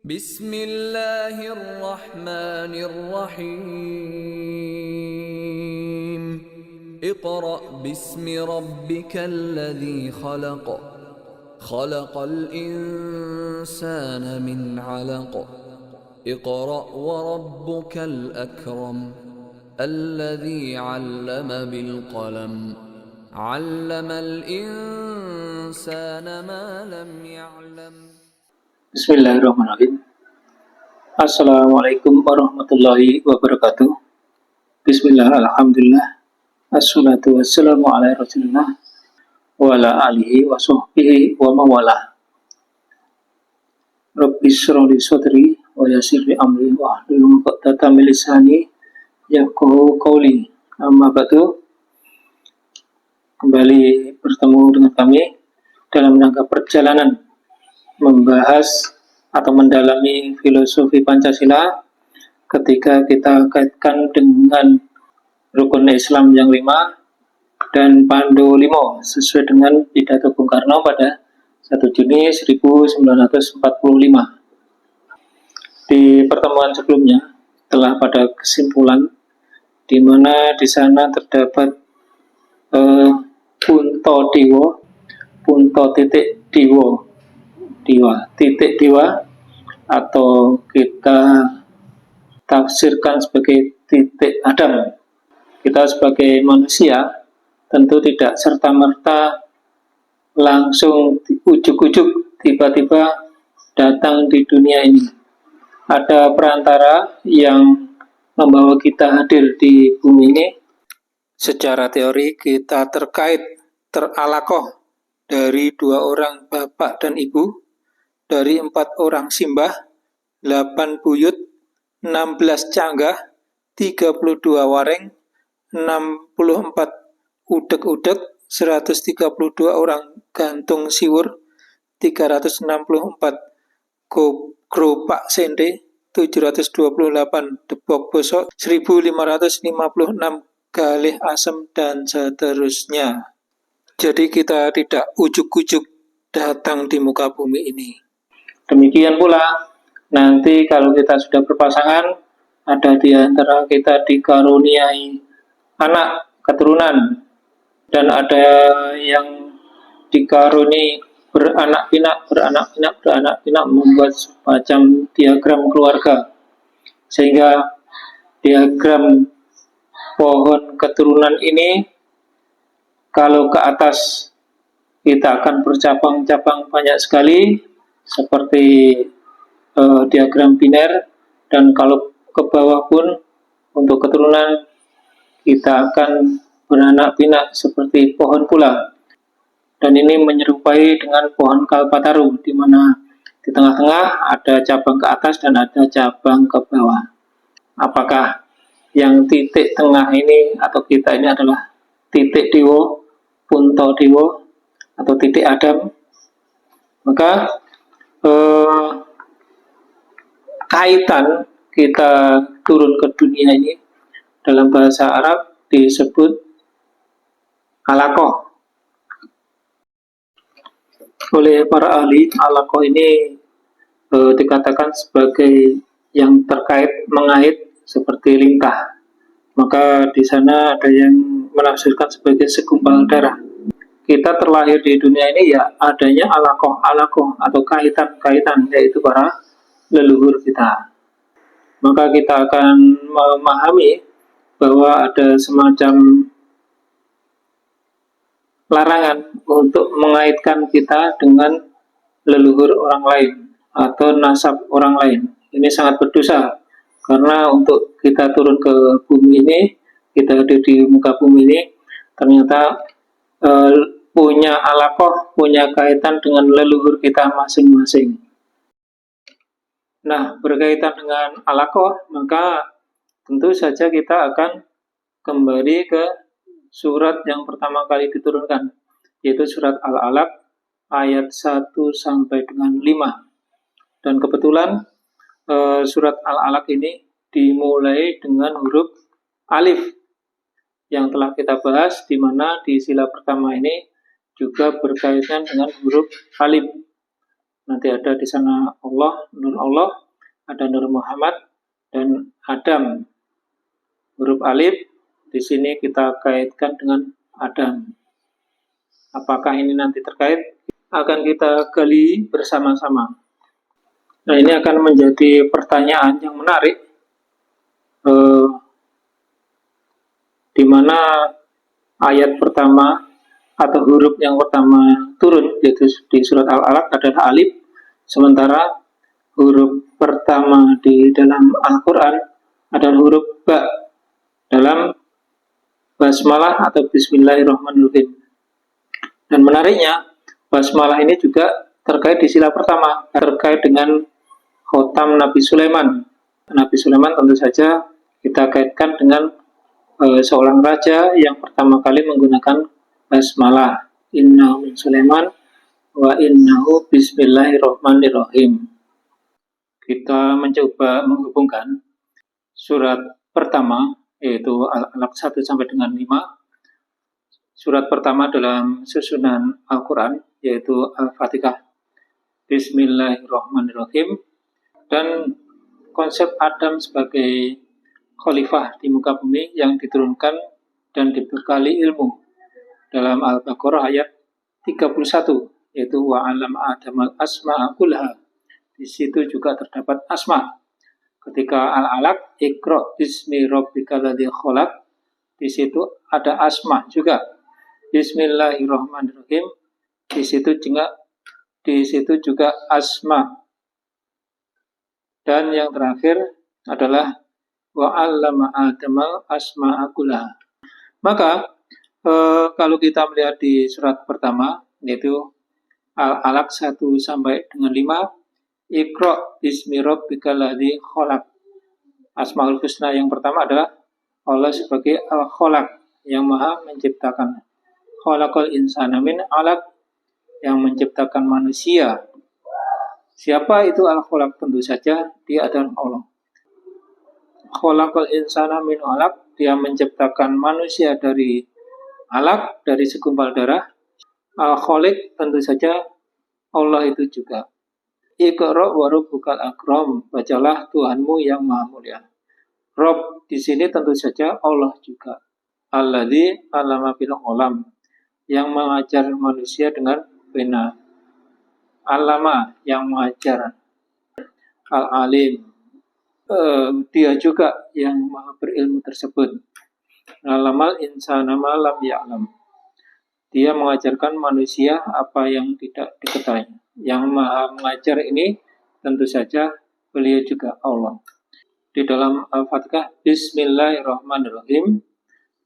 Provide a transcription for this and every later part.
Bismillahirrahmanirrahim. Iqra bismi rabbikal ladzi khalaq. Khalaqal insana min 'alaq. Iqra wa rabbukal akram. Alladzi 'allama bil qalam. 'Allamal insana ma lam ya'lam. Bismillahirrahmanirrahim. Assalamualaikum warahmatullahi wabarakatuh. Bismillah, alhamdulillah. Assalatu wassalamu ala rasulillah wa ala alihi wa sahbihi wa mawalah. Rabbi shrah li sadri wa yassir li amri wa hlul 'uqdatam min lisani yafqahu qawli. Amma ba'du. Kembali bertemu dengan kami dalam rangka perjalanan membahas atau mendalami filosofi Pancasila ketika kita kaitkan dengan rukun Islam yang 5 dan Pandu 5 sesuai dengan pidato Bung Karno pada 1 Juni 1945. Di pertemuan sebelumnya telah pada kesimpulan di mana di sana terdapat punto diwo, punto titik diwo, titik dewa, atau kita tafsirkan sebagai titik Adam. Kita sebagai manusia tentu tidak serta-merta langsung ujuk-ujuk tiba-tiba datang di dunia ini. Ada perantara yang membawa kita hadir di bumi ini. Secara teori kita teralakoh dari 2 orang bapak dan ibu, dari 4 orang simbah, 8 buyut, 16 canggah, 32 wareng, 64 udek-udek, 132 orang gantung siwur, 364 gropak sende, 728 debok bosok, 1556 galih asem, dan seterusnya. Jadi kita tidak ujuk-ujuk datang di muka bumi ini. Demikian pula nanti kalau kita sudah berpasangan, ada di antara kita dikaruniai anak keturunan, dan ada yang dikaruniai beranak pinak membuat semacam diagram keluarga, sehingga diagram pohon keturunan ini kalau ke atas kita akan bercabang-cabang banyak sekali seperti diagram biner, dan kalau ke bawah pun untuk keturunan kita akan beranak pinak seperti pohon pula. Dan ini menyerupai dengan pohon kalpataru, di mana di tengah-tengah ada cabang ke atas dan ada cabang ke bawah. Apakah yang titik tengah ini atau kita ini adalah titik dewo, punto dewo, atau titik Adam? Maka kaitan kita turun ke dunia ini dalam bahasa Arab disebut alakoh. Oleh para ahli, alakoh ini dikatakan sebagai yang terkait mengait seperti lintah. Maka di sana ada yang menafsirkan sebagai segumpal darah. Kita terlahir di dunia ini ya adanya alakoh atau kaitan, yaitu para leluhur kita. Maka kita akan memahami bahwa ada semacam larangan untuk mengaitkan kita dengan leluhur orang lain atau nasab orang lain. Ini sangat berdosa, karena untuk kita turun ke bumi ini, kita ada di muka bumi ini, ternyata punya alakoh, punya kaitan dengan leluhur kita masing-masing. Nah, berkaitan dengan alakoh, maka tentu saja kita akan kembali ke surat yang pertama kali diturunkan, yaitu surat Al-Alaq ayat 1 sampai dengan 5. Dan kebetulan surat Al-Alaq ini dimulai dengan huruf alif yang telah kita bahas, di mana di sila pertama ini juga berkaitan dengan huruf alif. Nanti ada di sana Allah, ada Nur Muhammad, dan Adam. Huruf alif di sini kita kaitkan dengan Adam. Apakah ini nanti terkait? Akan kita gali bersama-sama. Nah, ini akan menjadi pertanyaan yang menarik, di mana ayat pertama atau huruf yang pertama turun, yaitu di surat Al-Alaq adalah alif, sementara huruf pertama di dalam Al-Quran adalah huruf ba dalam basmalah atau Bismillahirrahmanirrahim. Dan menariknya, basmalah ini juga terkait di sila pertama, terkait dengan khotam Nabi Sulaiman. Nabi Sulaiman tentu saja kita kaitkan dengan seorang raja yang pertama kali menggunakan basmalah. Innahu min Sulaiman wa innahu bismillahirrahmanirrahim. Kita mencoba menghubungkan surat pertama, yaitu Al-Alaq 1 sampai dengan 5. Surat pertama dalam susunan Al-Quran, yaitu Al-Fatihah, Bismillahirrahmanirrahim, dan konsep Adam sebagai khalifah di muka bumi yang diturunkan dan dibekali ilmu dalam Al-Baqarah ayat 31, yaitu wa'alam adamal asma'a kullaha. Di situ juga terdapat asma. Ketika Al-Alaq, Iqra bismi rabbikal ladzi khalaq, di situ ada asma juga. Bismillahirrahmanirrahim, di situ juga asma. Dan yang terakhir adalah wa'allama adamal asma'a kullaha. Maka kalau kita melihat di surat pertama, yaitu Al-Alaq 1 sampai dengan 5, Iqra bismi rabbikal ladzi khalaq. Asmaul husna yang pertama adalah Allah sebagai Al-Khalaq, yang maha menciptakan. Khalaqal insana min 'alaq, yang menciptakan manusia. Siapa itu Al-Khalaq? Tentu saja dia adalah Allah. Khalaqal insana min 'alaq, dia menciptakan manusia dari alaq, dari segumpal darah. Al-Khaliq, tentu saja Allah itu juga. Iqra wa rabbukal akram, bacalah Tuhanmu yang maha mulia. Rabb di sini tentu saja Allah juga. Alladzi 'allama bil qalam, yang mengajar manusia dengan pena. Alama, yang mengajar. Al-alim, dia juga yang maha berilmu tersebut. Alamal insana ma lam ya'lam, dia mengajarkan manusia apa yang tidak diketahui. Yang maha mengajar ini tentu saja beliau juga Allah. Di dalam Al-Fatihah, Bismillahirrahmanirrahim,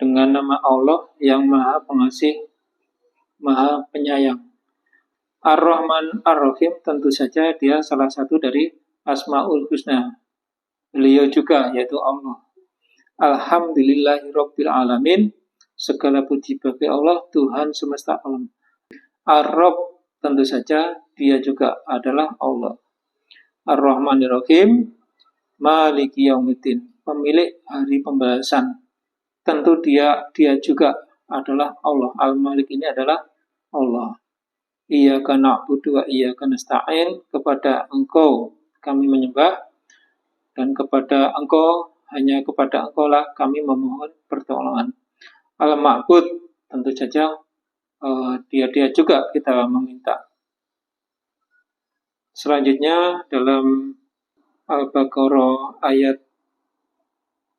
dengan nama Allah yang maha pengasih, maha penyayang. Ar-Rahman Ar-Rahim, tentu saja dia salah satu dari Asmaul Husna. Beliau juga, yaitu Allah. Alhamdulillahirabbil alamin, segala puji bagi Allah, Tuhan semesta alam. Ar-Rabb, tentu saja dia juga adalah Allah. Ar-Rahmanir-Rahim, Maliki Yaumiddin, pemilik hari pembalasan. Tentu dia juga adalah Allah. Al-Malik ini adalah Allah. Iyyaka na'budu wa iyyaka nasta'in, kepada Engkau kami menyembah, dan kepada Engkau, hanya kepada Engkau lah kami memohon pertolongan. Al-Ma'bud, tentu saja dia juga kita meminta. Selanjutnya dalam Al-Baqarah ayat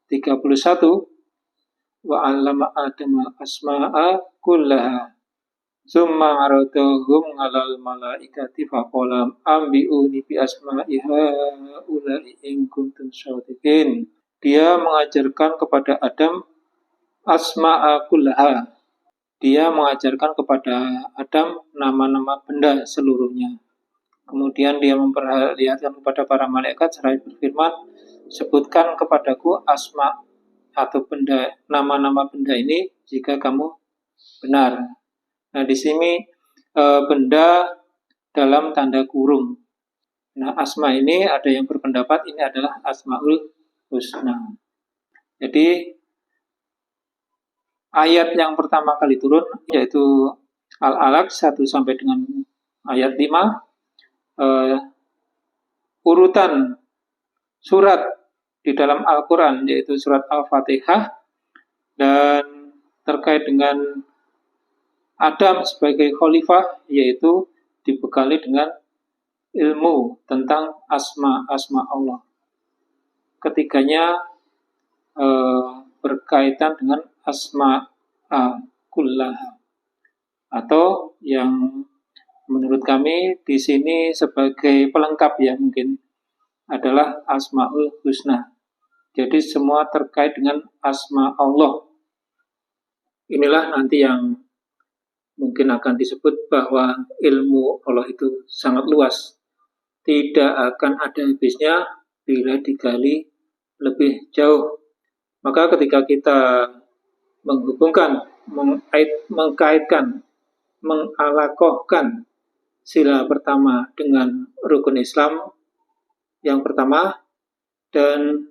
31, wa 'allama adama asma'a kullaha summa 'aradahum 'alal malaikati faqala ambi'uni bi asma'iha ula'i in kuntum shadiqin. Dia mengajarkan kepada Adam asma'a kullaha. Dia mengajarkan kepada Adam nama-nama benda seluruhnya. Kemudian dia memperlihatkan kepada para malaikat seraya berfirman, sebutkan kepadaku asma atau benda, nama-nama benda ini jika kamu benar. Nah, di sini benda dalam tanda kurung. Nah, asma ini ada yang berpendapat ini adalah Asmaul Husna. Jadi ayat yang pertama kali turun yaitu Al-Alaq 1 sampai dengan ayat 5. urutan surat di dalam Al-Quran, yaitu surat Al-Fatihah, dan terkait dengan Adam sebagai khalifah, yaitu dibekali dengan ilmu tentang asma-asma Allah. Ketiganya berkaitan dengan asma'a kullaha, atau yang menurut kami di sini sebagai pelengkap ya mungkin adalah Asmaul Husna. Jadi semua terkait dengan asma Allah. Inilah nanti yang mungkin akan disebut bahwa ilmu Allah itu sangat luas. Tidak akan ada habisnya bila digali lebih jauh. Maka ketika kita menghubungkan, mengkaitkan, mengalakohkan sila pertama dengan rukun Islam yang pertama, dan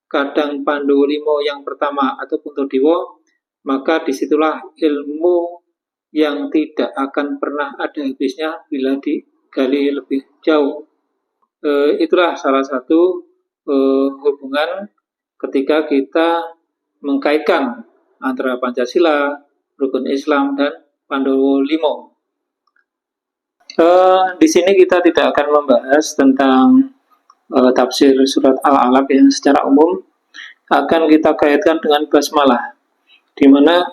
kadang pandu limo yang pertama atau puntodewo, maka disitulah ilmu yang tidak akan pernah ada habisnya bila digali lebih jauh. Itulah salah satu hubungan ketika kita mengkaitkan antara Pancasila, rukun Islam, dan pandu limo. Di sini kita tidak akan membahas tentang tafsir surat Al-Alaq yang secara umum, akan kita kaitkan dengan basmalah, di mana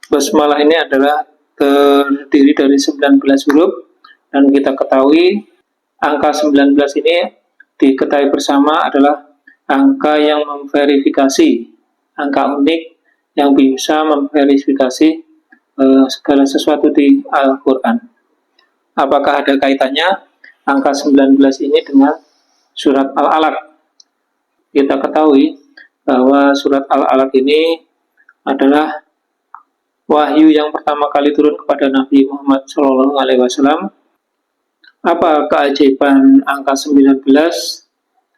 basmalah ini adalah terdiri dari 19 huruf, dan kita ketahui angka 19 ini diketahui bersama adalah angka yang memverifikasi, angka unik yang bisa memverifikasi segala sesuatu di Al-Quran. Apakah ada kaitannya angka 19 ini dengan surat Al-Alaq? Kita ketahui bahwa surat Al-Alaq ini adalah wahyu yang pertama kali turun kepada Nabi Muhammad SAW. Apa keajaiban angka 19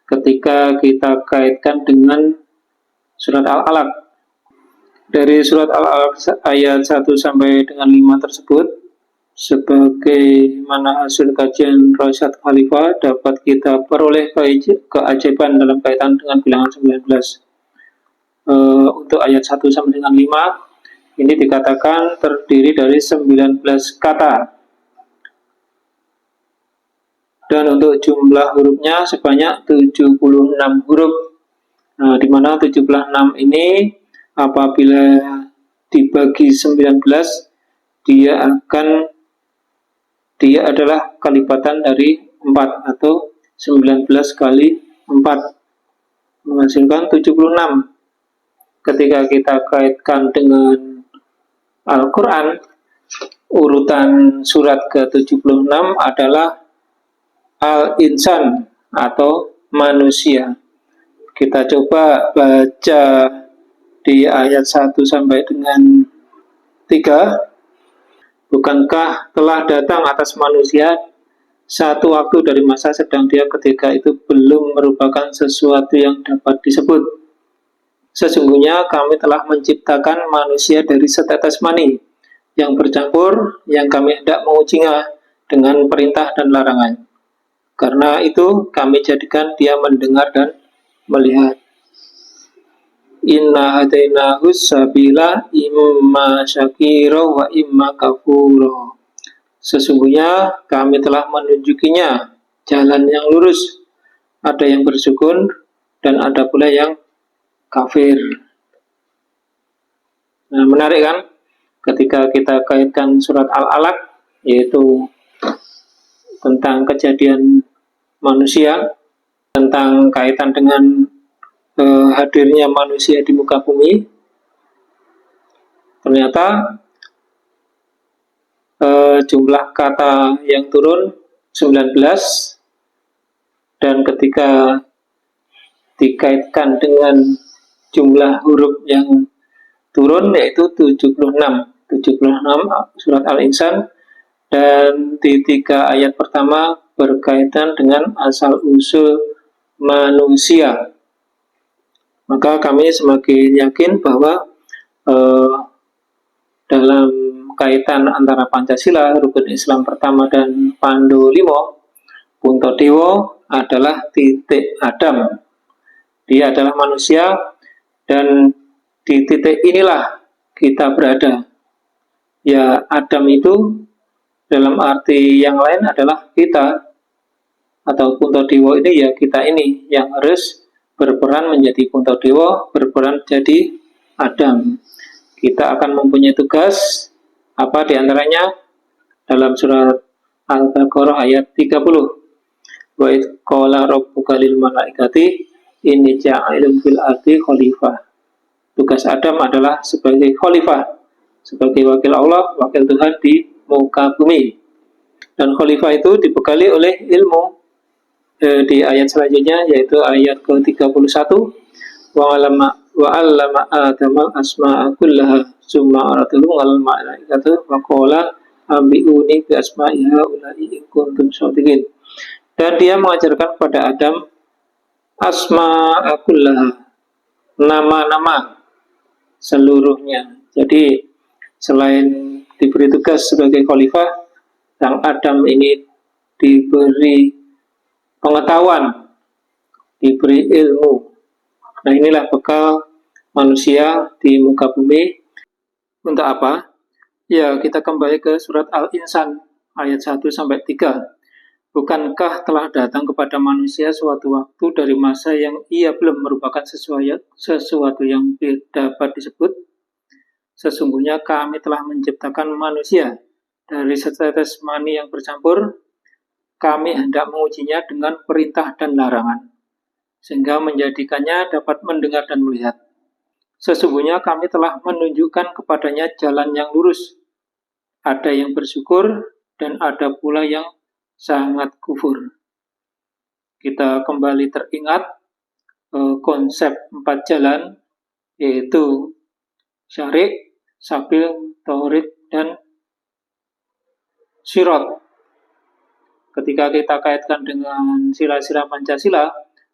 ketika kita kaitkan dengan surat Al-Alaq? Dari surat Al-Alaq ayat 1 sampai dengan 5 tersebut, sebagaimana hasil kajian Rosyad Khalifah, dapat kita peroleh keajaiban dalam kaitan dengan bilangan 19. Untuk ayat 1 sampai dengan 5 ini dikatakan terdiri dari 19 kata, dan untuk jumlah hurufnya sebanyak 76 huruf. Di mana 76 ini apabila dibagi 19, dia adalah kalipatan dari 4, atau 19 kali 4 menghasilkan 76. Ketika kita kaitkan dengan Al-Quran, urutan surat ke-76 adalah Al-Insan atau manusia. Kita coba baca di ayat 1 sampai dengan 3. Bukankah telah datang atas manusia satu waktu dari masa sedang dia ketika itu belum merupakan sesuatu yang dapat disebut. Sesungguhnya kami telah menciptakan manusia dari setetes mani yang bercampur, yang kami hendak mengujinya dengan perintah dan larangan. Karena itu kami jadikan dia mendengar dan melihat. Inna hadainahu sabila imma syakira wa imma kafura. Sesungguhnya kami telah menunjukinya jalan yang lurus. Ada yang bersyukur dan ada pula yang kafir. Nah, menarik kan? Ketika kita kaitkan surat Al-Alaq, yaitu tentang kejadian manusia, tentang kaitan dengan hadirnya manusia di muka bumi, ternyata jumlah kata yang turun 19, dan ketika dikaitkan dengan jumlah huruf yang turun yaitu 76 surat Al-Insan, dan di 3 ayat pertama berkaitan dengan asal-usul manusia. Maka kami semakin yakin bahwa dalam kaitan antara Pancasila, rukun Islam pertama, dan Pandu Limo, Puntadewa adalah titik Adam. Dia adalah manusia dan di titik inilah kita berada. Ya, Adam itu dalam arti yang lain adalah kita, atau Puntadewa ini ya kita ini yang harus berperan menjadi Puntadewa, berperan jadi Adam. Kita akan mempunyai tugas apa diantaranya dalam surat Al-Baqarah ayat 30. Wa idh qala rabbuka lil malaikati inni ja'ilun fil ardi khalifah. Tugas Adam adalah sebagai khalifah, sebagai wakil Allah, wakil Tuhan di muka bumi. Dan khalifah itu dibekali oleh ilmu. Di ayat selanjutnya yaitu ayat ke-31, wa 'allama Adama asma'a kullaha summa aradahu 'alal malaikati wa qala ambi'uni bi asma'i haula'i in kuntum shadiqin. Dan dia mengajarkan kepada Adam asma'a kullaha, nama-nama seluruhnya. Jadi selain diberi tugas sebagai khalifah, sang Adam ini diberi pengetahuan, diberi ilmu. Nah, inilah bekal manusia di muka bumi. Untuk apa? Ya, kita kembali ke surat Al-Insan ayat 1-3. Bukankah telah datang kepada manusia suatu waktu dari masa yang ia belum merupakan sesuatu yang dapat disebut? Sesungguhnya kami telah menciptakan manusia dari setetes mani yang bercampur. Kami hendak mengujinya dengan perintah dan larangan, sehingga menjadikannya dapat mendengar dan melihat. Sesungguhnya kami telah menunjukkan kepadanya jalan yang lurus. Ada yang bersyukur dan ada pula yang sangat kufur. Kita kembali teringat konsep 4 jalan, yaitu syarik, sabil, tauhid, dan sirot. Ketika kita kaitkan dengan sila-sila Pancasila,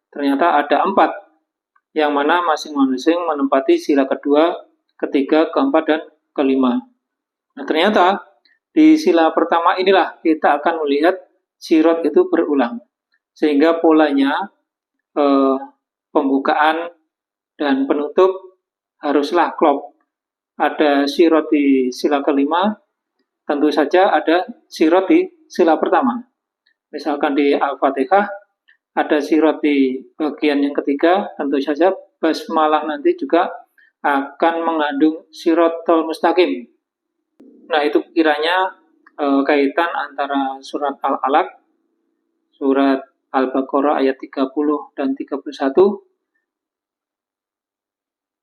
ternyata ada 4, yang mana masing-masing menempati sila kedua, ketiga, keempat, dan kelima. Nah, ternyata di sila pertama inilah kita akan melihat sirot itu berulang, sehingga polanya pembukaan dan penutup haruslah klop. Ada sirot di sila kelima, tentu saja ada sirot di sila pertama. Misalkan di Al-Fatihah ada sirot di bagian yang ketiga, tentu saja basmalah nanti juga akan mengandung sirotol mustaqim. Nah, itu kiranya kaitan antara surat Al-Alaq, surat Al-Baqarah ayat 30 dan 31,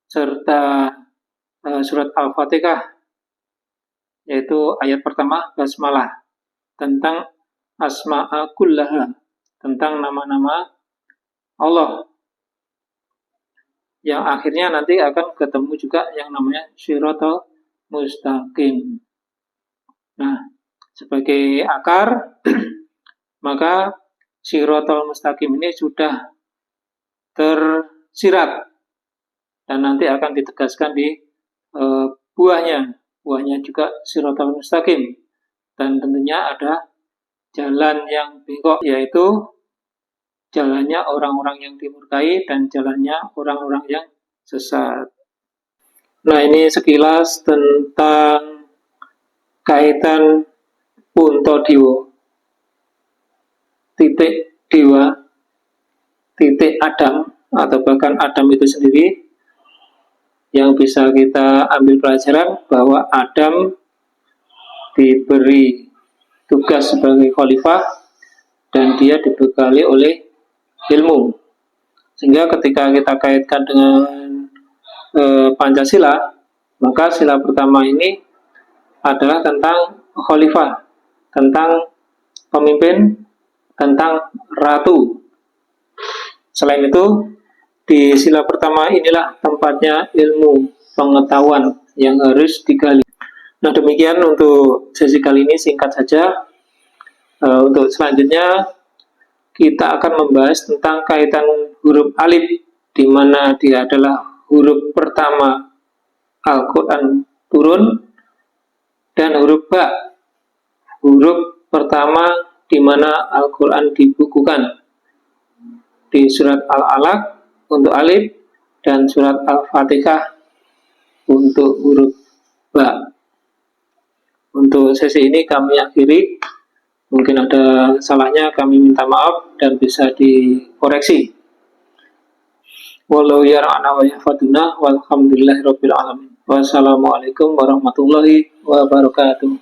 serta surat Al-Fatihah, yaitu ayat pertama basmalah, tentang asma'a kullaha, tentang nama-nama Allah, yang akhirnya nanti akan ketemu juga yang namanya siratal mustaqim. Nah, sebagai akar, maka siratal mustaqim ini sudah tersirat dan nanti akan ditegaskan di buahnya juga siratal mustaqim. Dan tentunya ada jalan yang bengkok, yaitu jalannya orang-orang yang dimurkai dan jalannya orang-orang yang sesat. Nah, ini sekilas tentang kaitan Puntadewa, titik dewa, titik Adam, atau bahkan Adam itu sendiri, yang bisa kita ambil pelajaran bahwa Adam diberi tugas sebagai khalifah dan dia dibekali oleh ilmu. Sehingga ketika kita kaitkan dengan Pancasila, maka sila pertama ini adalah tentang khalifah, tentang pemimpin, tentang ratu. Selain itu, di sila pertama inilah tempatnya ilmu pengetahuan yang harus digali. Nah, demikian untuk sesi kali ini, singkat saja. Untuk selanjutnya kita akan membahas tentang kaitan huruf alif, di mana dia adalah huruf pertama Al-Quran turun, dan huruf ba, huruf pertama di mana Al-Quran dibukukan. Di surat Al-Alaq untuk alif dan surat Al-Fatihah untuk huruf ba. Untuk sesi ini kami akhiri. Mungkin ada salahnya, kami minta maaf dan bisa dikoreksi. Wallahu yara'ana wa yahfaduna walhamdulillahirabbil alamin. Wassalamualaikum warahmatullahi wabarakatuh.